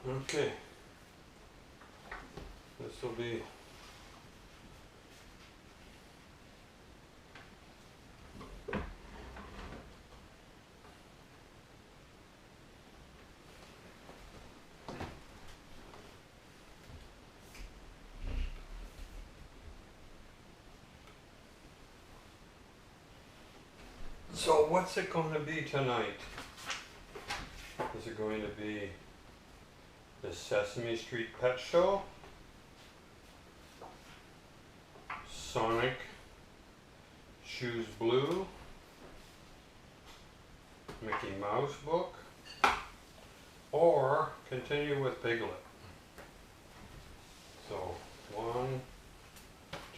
Okay, this will be so what's it going to be tonight? Is it going to be the Sesame Street Pet Show? Sonic Shoes Blue? Mickey Mouse book? Or continue with Piglet? So 1,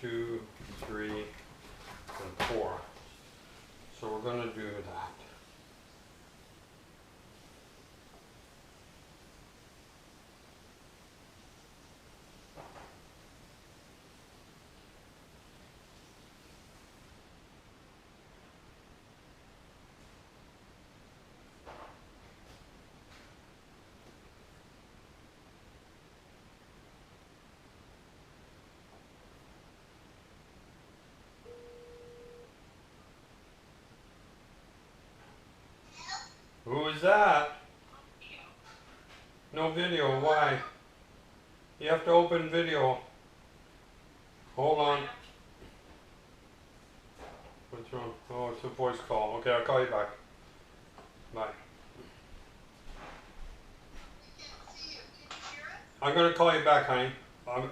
2, 3, and 4. So we're going to do that. Who is that? No video, why? You have to open video. Hold on. What's wrong? Oh, it's a voice call. Okay, I'll call you back. Bye. I'm going to call you back, honey.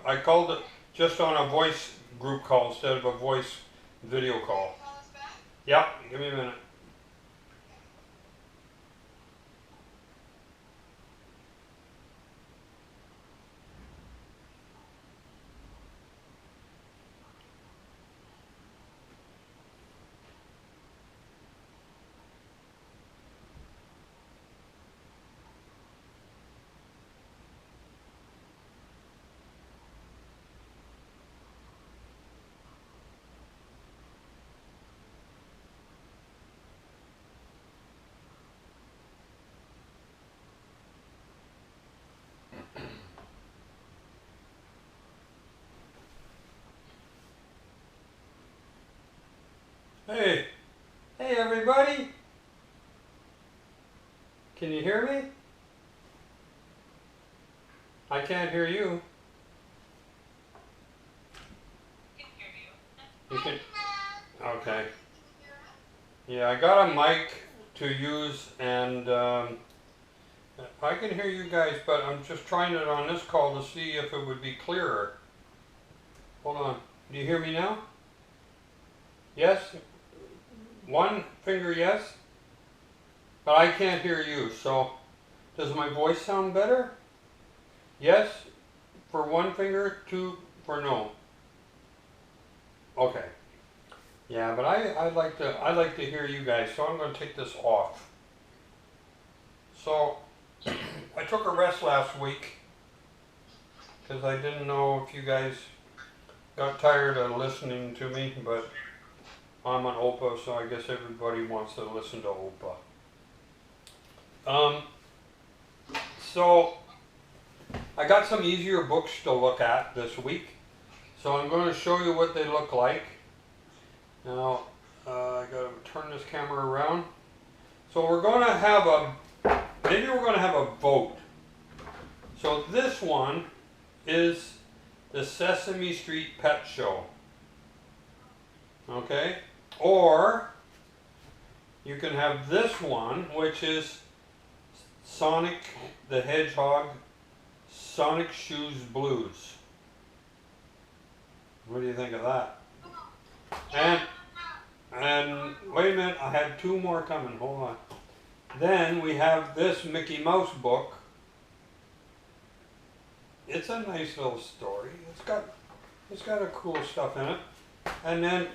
I called it just on a voice group call instead of a voice video call. Yep, give me a minute. Hey, hey everybody. Can you hear me? I can't hear you. You can. Okay. Yeah, I got a mic to use, and I can hear you guys, but I'm just trying it on this call to see if it would be clearer. Hold on. Do you hear me now? Yes? One finger yes? But I can't hear you, so does my voice sound better? Yes for one finger, two for no. Okay. Yeah, but I'd like to hear you guys, so I'm going to take this off. So I took a rest last week because I didn't know if you guys got tired of listening to me, but I'm an OPA, so I guess everybody wants to listen to OPA. So I got some easier books to look at this week, so I'm going to show you what they look like. Now I got to turn this camera around. So we're going to have maybe we're going to have a vote. So this one is the Sesame Street Pet Show. Okay? Or you can have this one, which is Sonic the Hedgehog Sonic Shoes Blues. What do you think of that? And wait a minute, I had two more coming, hold on. Then we have this Mickey Mouse book. It's a nice little story. It's got a cool stuff in it. And then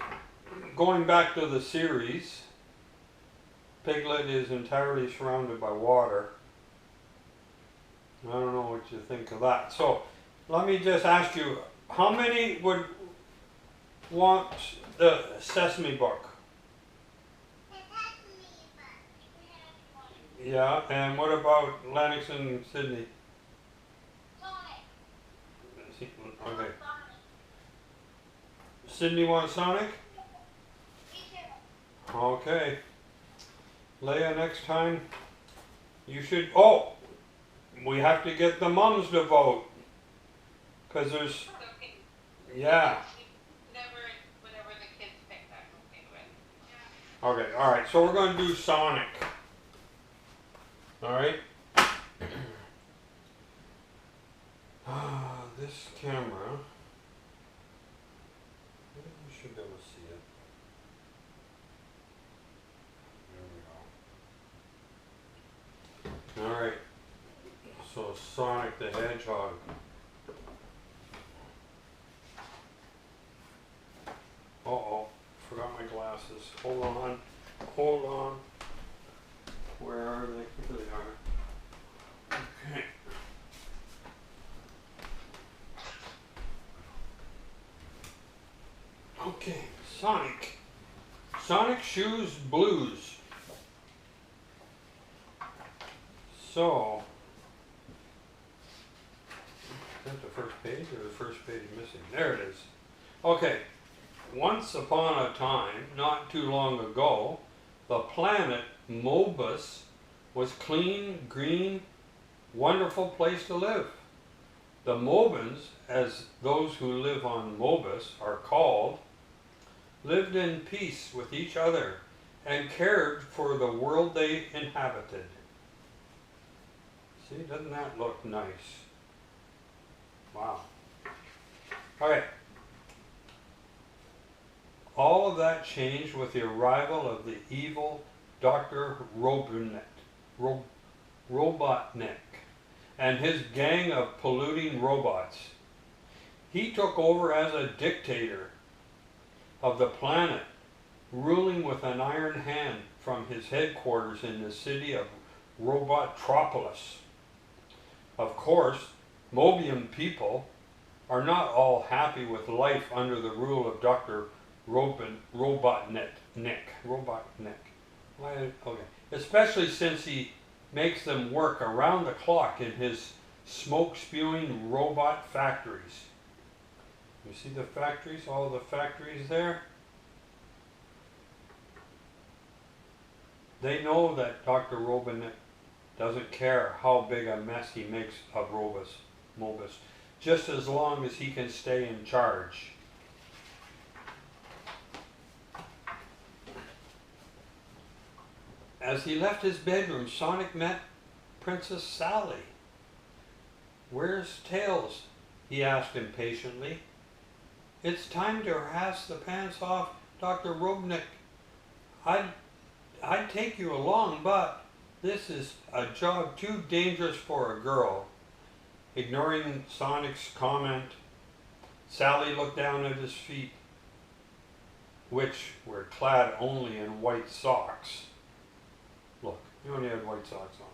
going back to the series, Piglet is entirely surrounded by water. I don't know what you think of that. So let me just ask you, how many would want the Sesame book? Yeah, and what about Lennox and Sydney? Okay. Sydney wants Sonic? Okay. Leia, next time you should. Oh! We have to get the mums to vote. Because there's. Yeah. Whatever the kids pick, I'm okay with. Okay, alright, so we're going to do Sonic. Alright? This camera. You should be able to see it. There we go. Alright. So Sonic the Hedgehog. Uh-oh. Forgot my glasses. Hold on. Hold on. Where are they? Here they are. Okay. Okay, Sonic. Sonic Shoes Blues. So, is that the first page or the first page missing? There it is. Okay, once upon a time, not too long ago, the planet Mobus was clean, green, wonderful place to live. The Mobans, as those who live on Mobus are called, lived in peace with each other and cared for the world they inhabited. See, doesn't that look nice? Wow. Okay. All of that changed with the arrival of the evil Dr. Robotnik and his gang of polluting robots. He took over as a dictator of the planet, ruling with an iron hand from his headquarters in the city of Robotropolis. Of course, Mobian people are not all happy with life under the rule of Dr. Robotnik. Okay. Especially since he makes them work around the clock in his smoke-spewing robot factories. You see the factories, all the factories there? They know that Dr. Robotnik doesn't care how big a mess he makes of Mobus, just as long as he can stay in charge. As he left his bedroom, Sonic met Princess Sally. "Where's Tails?" he asked impatiently. "It's time to harass the pants off Dr. Robotnik. I'd take you along, but this is a job too dangerous for a girl." Ignoring Sonic's comment, Sally looked down at his feet, which were clad only in white socks. Look, he only had white socks on.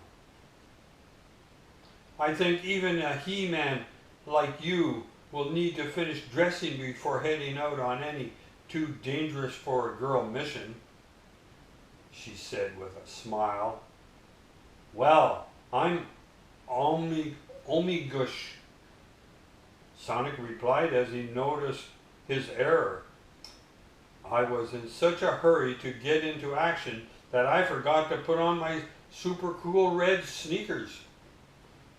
"I think even a he-man like you will need to finish dressing before heading out on any too dangerous for a girl mission," she said with a smile. "Well, I'm Omigush," Sonic replied as he noticed his error. "I was in such a hurry to get into action that I forgot to put on my super cool red sneakers."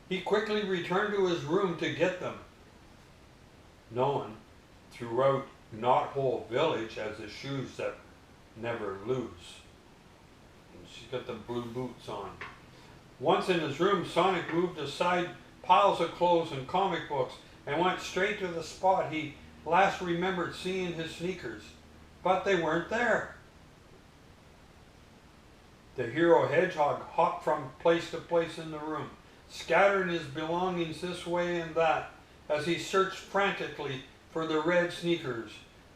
He quickly returned to his room to get them. Known throughout Knothole Village as the shoes that never lose. And she's got the blue boots on. Once in his room, Sonic moved aside piles of clothes and comic books and went straight to the spot he last remembered seeing his sneakers. But they weren't there. The hero Hedgehog hopped from place to place in the room, scattering his belongings this way and that as he searched frantically for the red sneakers.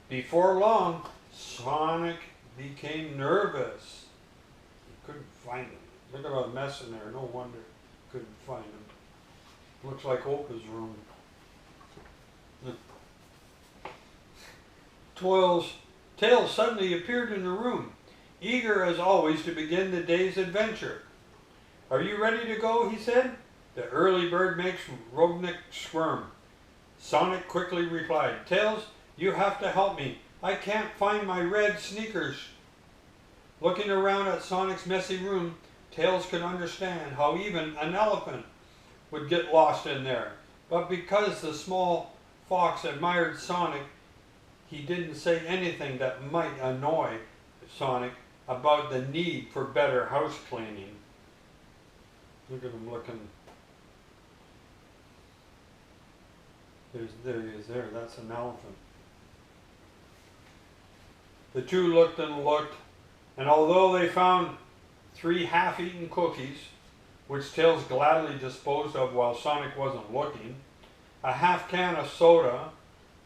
Before long, Sonic became nervous. He couldn't find them. Look at all the mess in there. No wonder he couldn't find them. Looks like Opa's room. Tails suddenly appeared in the room, eager as always to begin the day's adventure. "Are you ready to go?" he said. "The early bird makes Robotnik squirm. Sonic quickly replied, "Tails, you have to help me. I can't find my red sneakers." Looking around at Sonic's messy room, Tails could understand how even an elephant would get lost in there. But because the small fox admired Sonic, he didn't say anything that might annoy Sonic about the need for better house cleaning. Look at him looking. There he is there. That's an elephant. The two looked and looked, and although they found 3 half-eaten cookies, which Tails gladly disposed of while Sonic wasn't looking, a half can of soda,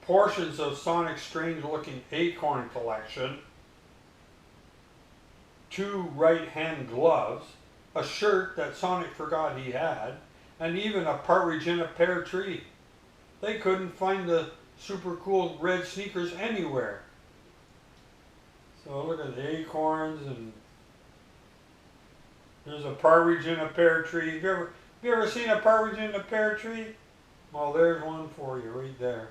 portions of Sonic's strange-looking acorn collection, 2 right-hand gloves, a shirt that Sonic forgot he had, and even a partridge in a pear tree. They couldn't find the super cool red sneakers anywhere. So look at the acorns, and there's a partridge in a pear tree. Have you ever seen a partridge in a pear tree? Well, there's one for you right there.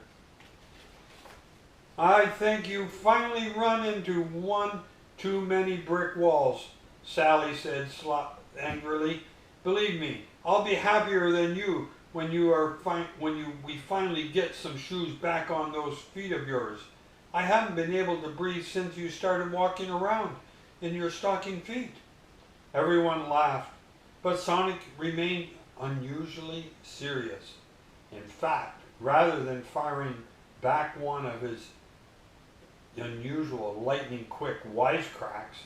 "I think you finally run into one too many brick walls," Sally said angrily. "Believe me, I'll be happier than you when we finally get some shoes back on those feet of yours. I haven't been able to breathe since you started walking around in your stocking feet." Everyone laughed, but Sonic remained unusually serious. In fact, rather than firing back one of his unusual lightning-quick wisecracks,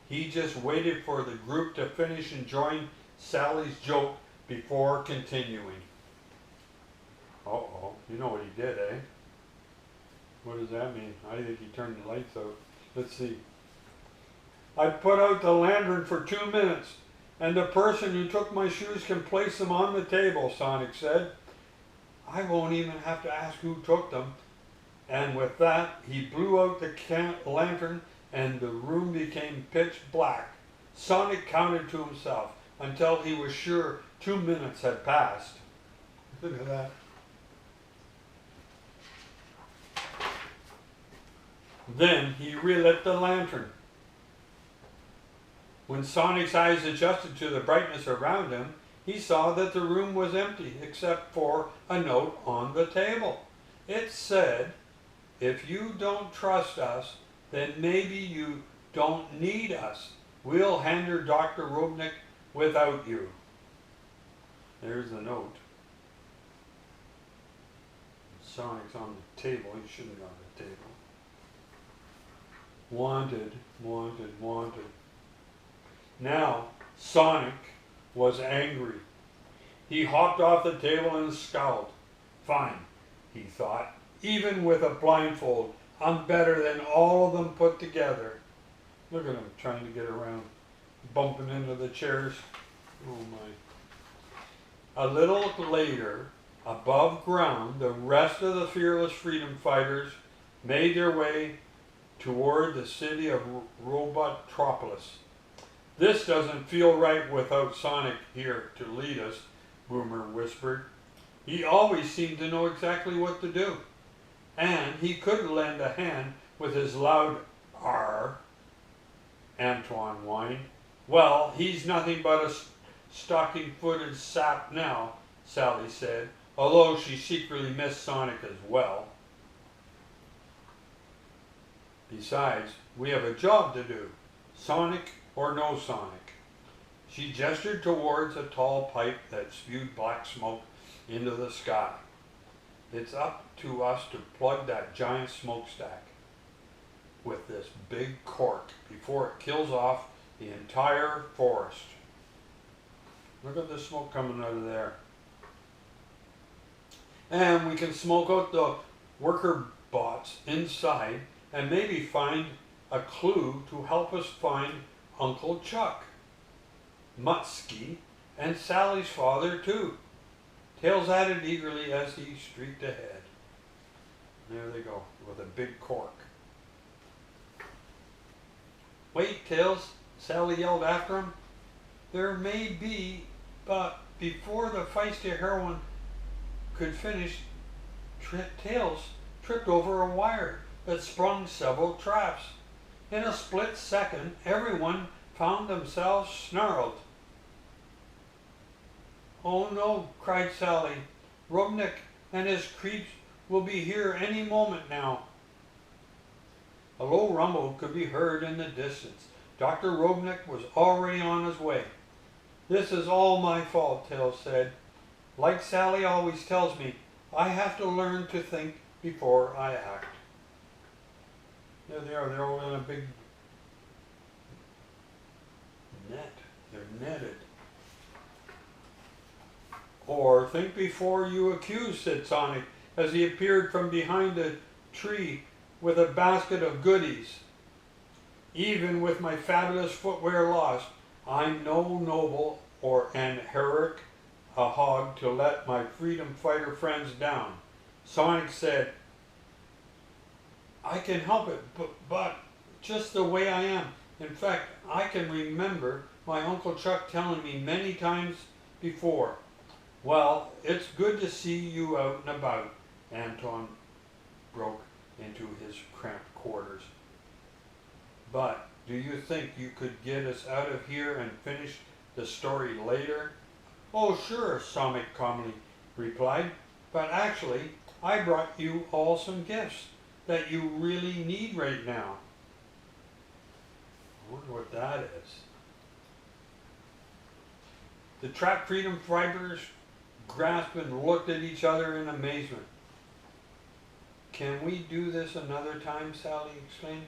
he just waited for the group to finish enjoying Sally's joke before continuing. Uh-oh, you know what he did, eh? What does that mean? I think he turned the lights out. Let's see. "I put out the lantern for 2 minutes, and the person who took my shoes can place them on the table," Sonic said. "I won't even have to ask who took them." And with that, he blew out the lantern, and the room became pitch black. Sonic counted to himself until he was sure 2 minutes had passed. Look at that. Then he relit the lantern. When Sonic's eyes adjusted to the brightness around him, he saw that the room was empty except for a note on the table. It said, "If you don't trust us, then maybe you don't need us. We'll handle Dr. Robotnik without you." There's the note. Sonic's on the table. He shouldn't be on the table. Wanted, wanted, wanted. Now, Sonic was angry. He hopped off the table and scowled. "Fine," he thought. "Even with a blindfold, I'm better than all of them put together." Look at him trying to get around, bumping into the chairs. Oh my. A little later, above ground, the rest of the fearless freedom fighters made their way toward the city of Robotropolis. "This doesn't feel right without Sonic here to lead us," Boomer whispered. "He always seemed to know exactly what to do. And he could lend a hand with his loud R," Antoine whined. "Well, he's nothing but a stocking-footed sap now," Sally said, although she secretly missed Sonic as well. "Besides, we have a job to do, Sonic or no Sonic." She gestured towards a tall pipe that spewed black smoke into the sky. "It's up to us to plug that giant smokestack with this big cork before it kills off the entire forest." Look at the smoke coming out of there. "And we can smoke out the worker bots inside and maybe find a clue to help us find Uncle Chuck, Mutsky, and Sally's father too," Tails added eagerly as he streaked ahead. There they go, with a big cork. "Wait, Tails," Sally yelled after him. "There may be, but before the feisty heroine could finish, Tails tripped over a wire that sprung several traps. In a split second, everyone found themselves snarled. "Oh no," cried Sally. "Rubnik and his creeps will be here any moment now." A low rumble could be heard in the distance. Dr. Robotnik was already on his way. "This is all my fault," Tails said. "Like Sally always tells me, I have to learn to think before I act." There they are. They're all in a big net. They're netted. "Or think before you accuse," said Sonic as he appeared from behind a tree with a basket of goodies. "Even with my fabulous footwear lost, I'm no noble or an heroic a hog to let my freedom fighter friends down." Sonic said, "I can help it, but just the way I am. In fact, I can remember my Uncle Chuck telling me many times before." "Well, it's good to see you out and about." Anton broke into his cramped quarters. "But do you think you could get us out of here and finish the story later?" "Oh, sure," Sonic calmly replied. "But actually, I brought you all some gifts that you really need right now." I wonder what that is. The Trap Freedom Fighters grasped and looked at each other in amazement. "Can we do this another time?" Sally exclaimed.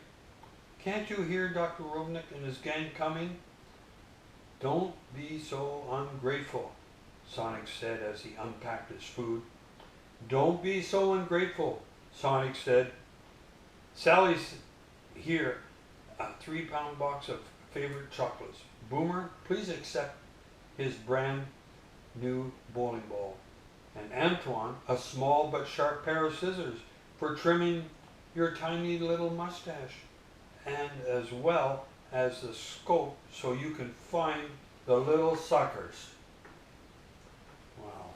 "Can't you hear Dr. Robotnik and his gang coming?" "Don't be so ungrateful," Sonic said as he unpacked his food. "Don't be so ungrateful," Sonic said. "Sally's here, a 3-pound box of favorite chocolates. Boomer, please accept his brand new bowling ball. And Antoine, a small but sharp pair of scissors for trimming your tiny little mustache, and as well as the scope so you can find the little suckers." Wow.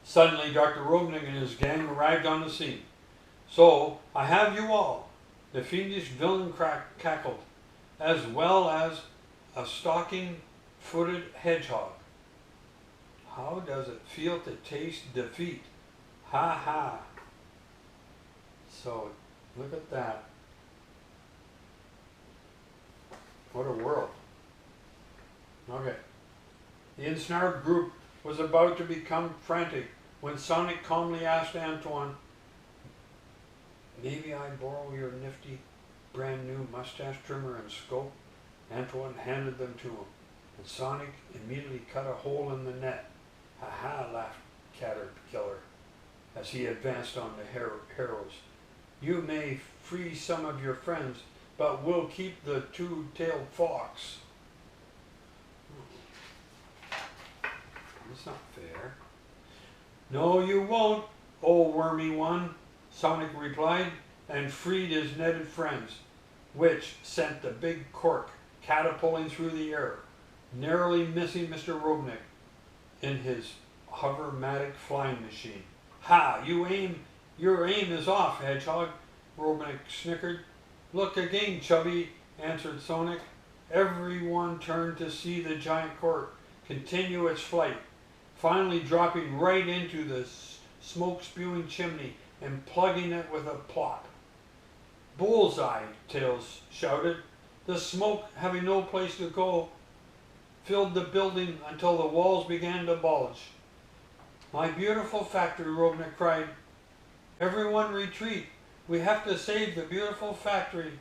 Suddenly, Dr. Robotnik and his gang arrived on the scene. "So, I have you all," the fiendish villain cackled, "as well as a stocking-footed hedgehog. How does it feel to taste defeat? Ha ha." So, look at that. What a world. Okay. The ensnared group was about to become frantic when Sonic calmly asked Antoine, "Maybe I borrow your nifty brand new mustache trimmer and scope?" Antoine handed them to him, and Sonic immediately cut a hole in the net. "Ha ha," laughed Caterpillar as he advanced on the heroes. "You may free some of your friends, but we'll keep the two-tailed fox." That's not fair. "No, you won't, old wormy one," Sonic replied, and freed his netted friends, which sent the big cork catapulting through the air, narrowly missing Mr. Robotnik in his hovermatic flying machine. "Ha! Your aim is off, Hedgehog," Robotnik snickered. "Look again, Chubby," answered Sonic. Everyone turned to see the giant cork continue its flight, finally dropping right into the smoke-spewing chimney and plugging it with a plop. "Bullseye!" Tails shouted. The smoke, having no place to go, filled the building until the walls began to bulge. "My beautiful factory," Robotnik cried. "Everyone retreat. We have to save the beautiful factory."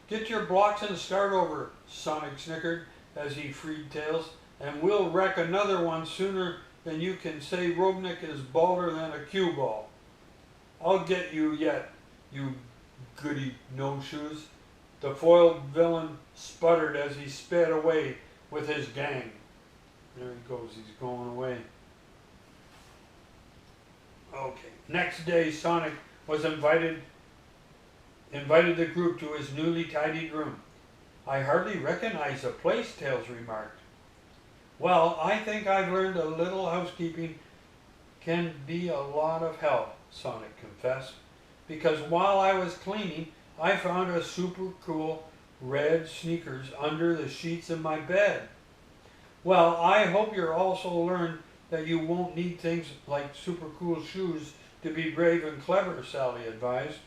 "Get your blocks and start over," Sonic snickered as he freed Tails, "and we'll wreck another one sooner than you can say Robotnik is balder than a cue ball. I'll get you yet, you goody no-shoes." The foiled villain sputtered as he sped away with his gang. There he goes, he's going away. Okay, next day Sonic was invited the group to his newly tidied room. "I hardly recognize the place," Tails remarked. "Well, I think I've learned a little housekeeping can be a lot of help, Sonic confessed, because while I was cleaning, I found a super cool red sneakers under the sheets in my bed. Well, I hope you're also learned that you won't need things like super cool shoes to be brave and clever, Sally advised.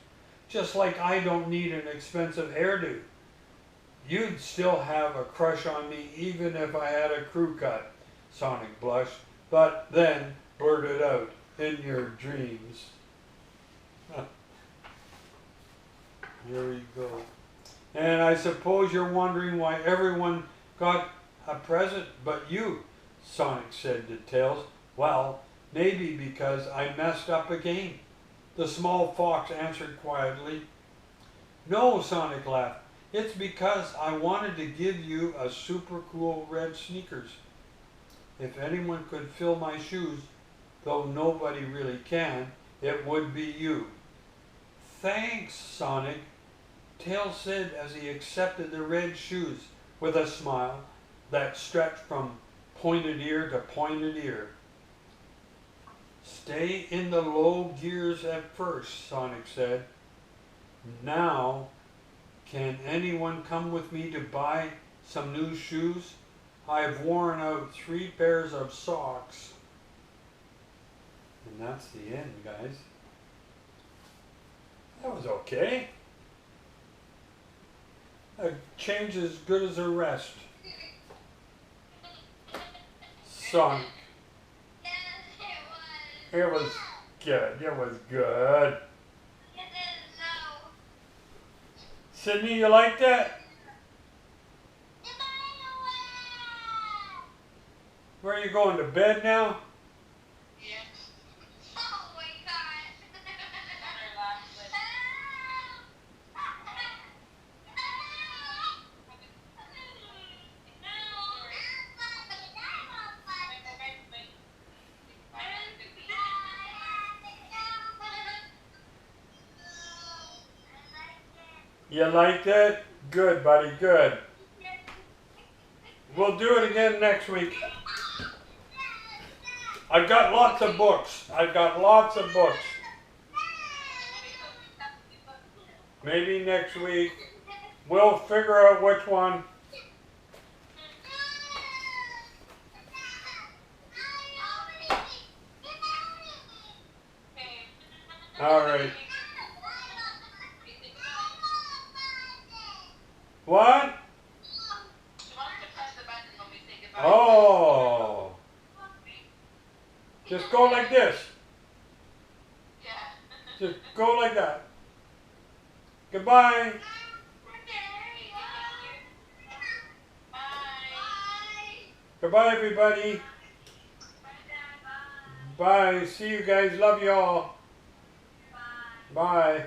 Just like I don't need an expensive hairdo. You'd still have a crush on me even if I had a crew cut, Sonic blushed, but then blurted out, in your dreams. Here we go. And I suppose you're wondering why everyone got a present but you, Sonic said to Tails. Well, maybe because I messed up again. The small fox answered quietly. No, Sonic laughed. It's because I wanted to give you a super cool red sneakers. If anyone could fill my shoes, though nobody really can, it would be you. Thanks, Sonic, Tails said as he accepted the red shoes with a smile that stretched from pointed ear to pointed ear. Stay in the low gears at first, Sonic said. Now, can anyone come with me to buy some new shoes? I've worn out 3 pairs of socks. And that's the end, guys. That was okay. A change as good as a rest. Sonic. It was good. It was good. Sydney, you like that? Where are you going, to bed now? Yeah. Oh my god. You liked it? Good, buddy, good. We'll do it again next week. I've got lots of books. I've got lots of books. Maybe next week. We'll figure out which one. All right. What? Oh. Just go like this. Just go like that. Goodbye. Goodbye, everybody. Bye. See you guys. Love you all. Bye.